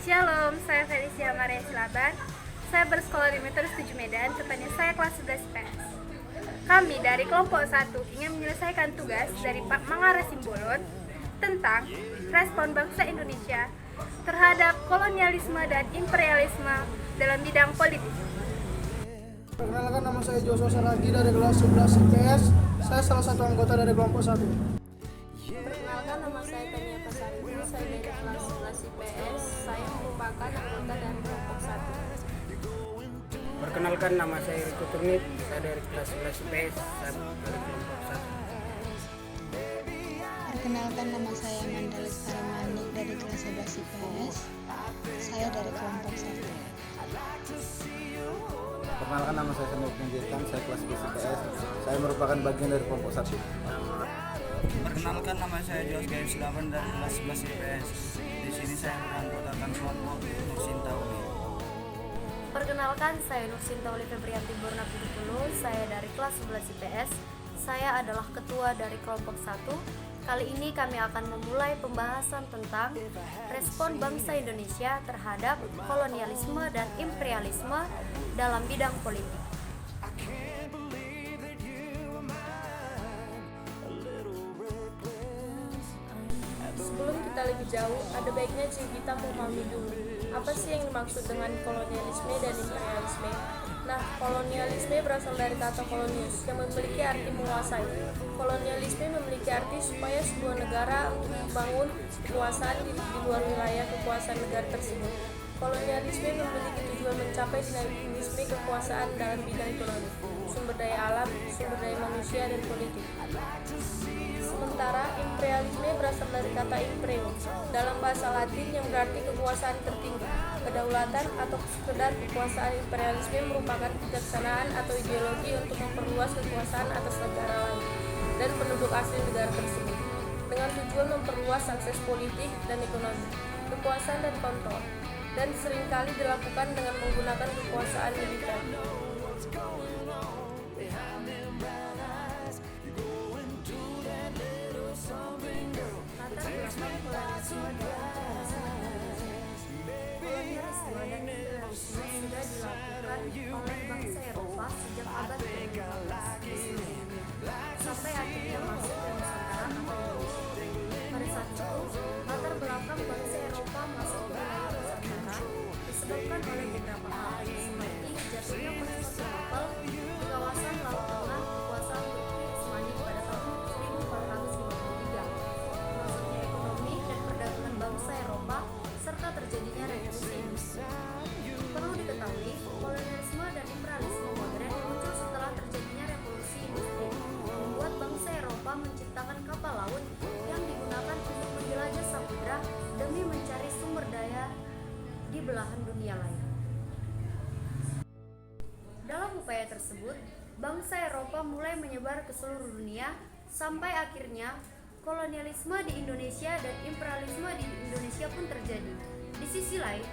Shalom, saya Felicia Maria Silaban. Saya bersekolah di Metode 7 Medan, tepatnya saya kelas 11 IPS. Kami dari kelompok 1 ingin menyelesaikan tugas dari Pak Mangara Simbolon tentang respon bangsa Indonesia terhadap kolonialisme dan imperialisme dalam bidang politik. Perkenalkan, nama saya Joshua Saragi dari kelas 11 IPS. Saya salah satu anggota dari kelompok 1. Perkenalkan, nama saya Tania Pasaribu, saya dari kelas 11 IPS. Saya merupakan anggota dari kelompok 1. Perkenalkan, nama saya Riko Turnip, saya dari kelas 11 IPS, saya dari kelompok 1. Perkenalkan, nama saya Mandalis Karamanik dari kelas 11 IPS. Saya dari kelompok 1. Perkenalkan, nama saya Sanuk Menjirkan, saya kelas 11 IPS. Saya merupakan bagian dari kelompok 1. Perkenalkan, nama saya Jos Gayus Silaban dari kelas 11 IPS. Di sini saya beranggotakan kelompok Nursintauli. Perkenalkan, saya Nursintauli Febrianti Borna Pudupulu, saya dari kelas 11 IPS. Saya adalah ketua dari kelompok 1. Kali ini kami akan memulai pembahasan tentang respon bangsa Indonesia terhadap kolonialisme dan imperialisme dalam bidang politik. Sebelum kita lebih jauh, ada baiknya kita memahami dulu apa sih yang dimaksud dengan kolonialisme dan imperialisme. Nah, kolonialisme berasal dari kata kolonius yang memiliki arti menguasai. Kolonialisme memiliki arti supaya sebuah negara membangun kekuasaan di luar wilayah kekuasaan negara tersebut. Kolonialisme memiliki tujuan mencapai dinamisme kekuasaan dalam bidang ekonomi, sumber daya alam, sumber daya manusia, dan politik. Sementara imperialisme berasal dari kata imperium dalam bahasa Latin yang berarti kekuasaan tertinggi. Kedaulatan atau sekedar kekuasaan. Imperialisme merupakan kebijaksanaan atau ideologi untuk memperluas kekuasaan atas negara lain dan penduduk asli negara tersebut dengan tujuan memperluas akses politik dan ekonomi, kekuasaan dan kontrol, dan seringkali dilakukan dengan menggunakan kekuasaan militer. Kolonialisme dan imperialisme sudah dilakukan oleh bangsa Eropa sejak abad ke-15 sampai akhirnya masuk ke Nusantara atau Indonesia. Pada saat itu, latar belakang bangsa Eropa masuk ke wilayah Nusantara disebabkan oleh beberapa hal seperti jatuhnya Konstantinopel di kawasan Laut Tengah kekuasaan Turki Utsmani pada tahun 1453, merosotnya ekonomi dan perdagangan bangsa Eropa, serta terjadinya revolusi industri. Perlu diketahui, kolonialisme dan imperialisme modern muncul setelah terjadinya revolusi industri, membuat bangsa Eropa menciptakan kapal laut yang digunakan untuk menjelajah samudra demi mencari sumber daya di belahan dunia lain. Dalam upaya tersebut, bangsa Eropa mulai menyebar ke seluruh dunia sampai akhirnya kolonialisme di Indonesia dan imperialisme di Indonesia pun terjadi. Di sisi lain,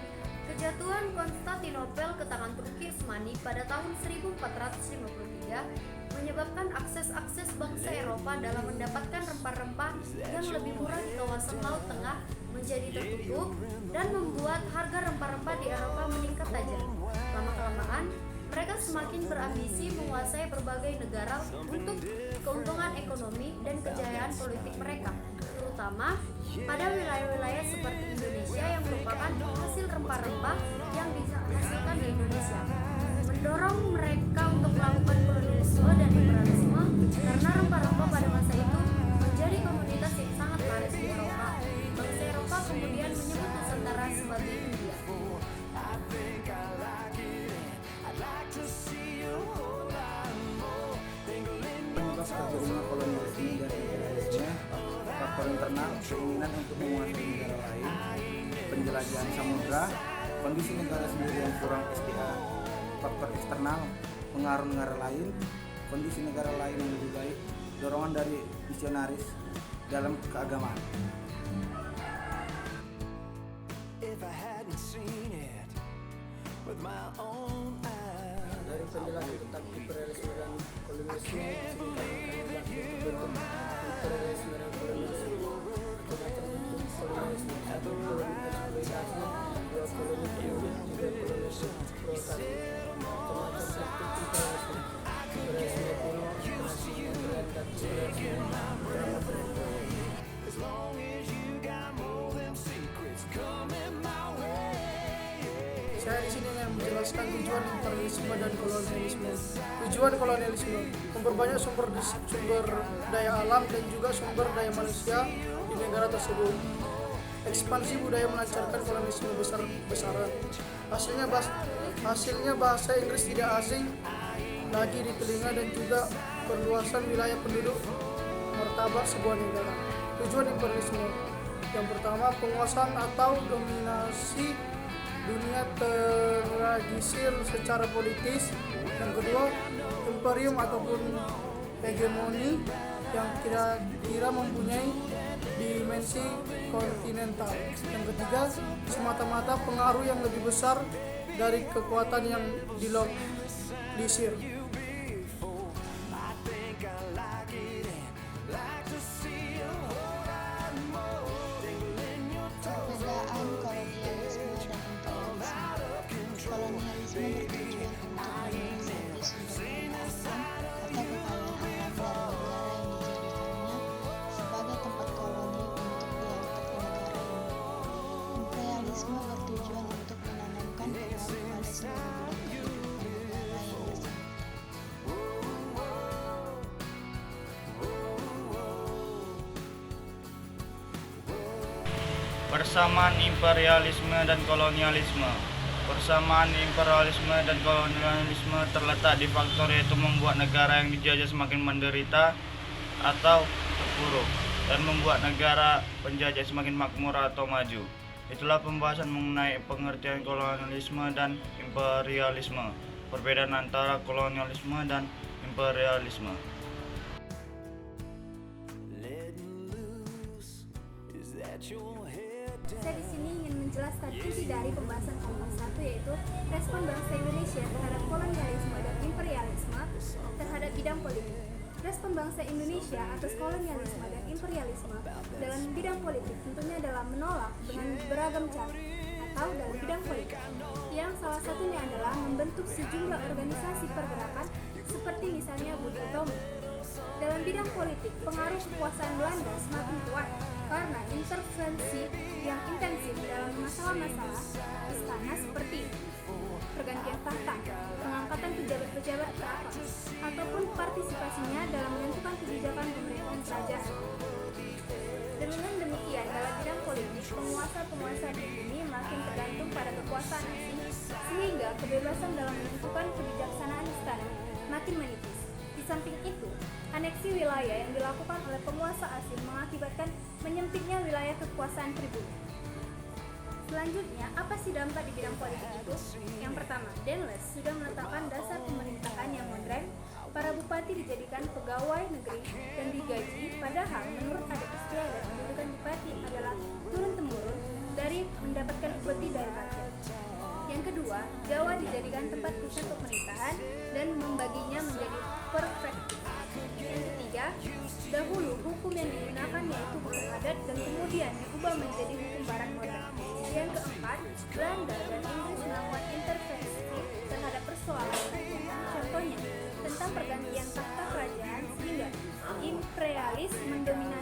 kejatuhan Konstantinopel ke tangan Turki Utsmani pada tahun 1453 menyebabkan akses bangsa Eropa dalam mendapatkan rempah-rempah yang lebih murah di kawasan Laut Tengah menjadi tertutup dan membuat harga rempah-rempah di Eropa meningkat tajam. Lama-kelamaan, mereka semakin berambisi menguasai berbagai negara untuk keuntungan ekonomi dan kejayaan politik mereka, terutama pada wilayah-wilayah seperti Indonesia yang merupakan hasil rempah-rempah yang dihasilkan di Indonesia, mendorong mereka untuk melakukan kolonialisme dan imperialisme karena rempah-rempah pada masa itu menjadi komoditas yang sangat laris di Eropa. Bangsa Eropa kemudian menyebut Nusantara sebagai India. Penyebab terjadinya kolonialisme dan imperialisme, faktor internal, keinginan untuk menguasai negara lain, penjelajahan samudra, kondisi negara sendiri yang kurang SDA, faktor eksternal, pengaruh negara lain, kondisi negara lain yang lebih baik, dorongan dari misionaris dalam keagamaan. Dari penjelasan tentang imperialisme dan kolonialisme, imperialisme dan kolonialisme, macam bentuk kolonialisme, satu kolonialisme eksploitasi, dua menjelaskan tujuan imperialisme dan kolonialisme. Tujuan kolonialisme memperbanyak sumber daya alam dan juga sumber daya manusia di negara tersebut. Ekspansi budaya melancarkan kolonialisme besar-besaran. Hasilnya bahasa Inggris tidak asing lagi di telinga dan juga perluasan wilayah penduduk martabat sebuah negara. Tujuan imperialisme yang pertama, penguasaan atau dominasi dunia terregisir secara politis. Yang kedua, imperium ataupun hegemoni yang kira-kira mempunyai dimensi kontinental. Yang ketiga, semata-mata pengaruh yang lebih besar dari kekuatan yang dilokalisir. Perbedaan kolonialisme dan imperialisme. Kolonialisme bertujuan untuk menguasai sumber daya alam atau kekayaan alam dari negara yang dijadikannya sebagai tempat koloni untuk wilayah kenegaraan. Imperialisme bertujuan untuk menanamkan pengaruh pada seluruh bidang kehidupan negara yang bersangkutan. Persamaan imperialisme dan kolonialisme. Persamaan imperialisme dan kolonialisme terletak di faktor yaitu membuat negara yang dijajah semakin menderita atau terpuruk dan membuat negara penjajah semakin makmur atau maju. Itulah pembahasan mengenai pengertian kolonialisme dan imperialisme. Perbedaan antara kolonialisme dan imperialisme. Saya di sini ingin menjelaskan inti dari pembahasan kelompok 1, yaitu respon bangsa Indonesia terhadap kolonialisme dan imperialisme terhadap bidang politik. Respon bangsa Indonesia atas kolonialisme dan imperialisme dalam bidang politik tentunya adalah menolak dengan beragam cara atau dalam bidang politik, yang salah satunya adalah membentuk sejumlah organisasi pergerakan seperti misalnya Budi Utomo. Dalam bidang politik, pengaruh kekuasaan Belanda semakin kuat karena intervensi yang intensif dalam masalah-masalah istana seperti pergantian tahta, pengangkatan pejabat-pejabat teratas, ataupun partisipasinya dalam menentukan kebijakan pemerintahan kerajaan. Dengan demikian, dalam bidang politik, penguasa-penguasa di bumi makin tergantung pada kekuasaan asing, sehingga kebebasan dalam menentukan kebijaksanaan istana makin menipis. Di samping itu, aneksi wilayah yang dilakukan oleh penguasa asing mengakibatkan menyempitnya wilayah kekuasaan pribumi. Selanjutnya, apa sih dampak di bidang politik itu? Yang pertama, Denles sudah menetapkan dasar pemerintahan yang modern. Para bupati dijadikan pegawai negeri dan digaji, padahal menurut adat istiadat kedudukan bupati adalah turun-temurun dari mendapatkan upeti dari rakyat. Yang kedua, Jawa dijadikan tempat pusat pemerintahan dan membaginya menjadi prefektur. Yang ketiga, dahulu hukum yang digunakan yaitu hukum adat dan kemudian diubah menjadi hukum barat modern. Yang keempat, Belanda dan Inggris melakukan intervensi terhadap persoalan kerajaan. Contohnya, tentang pergantian tahta kerajaan sehingga imperialis mendominasi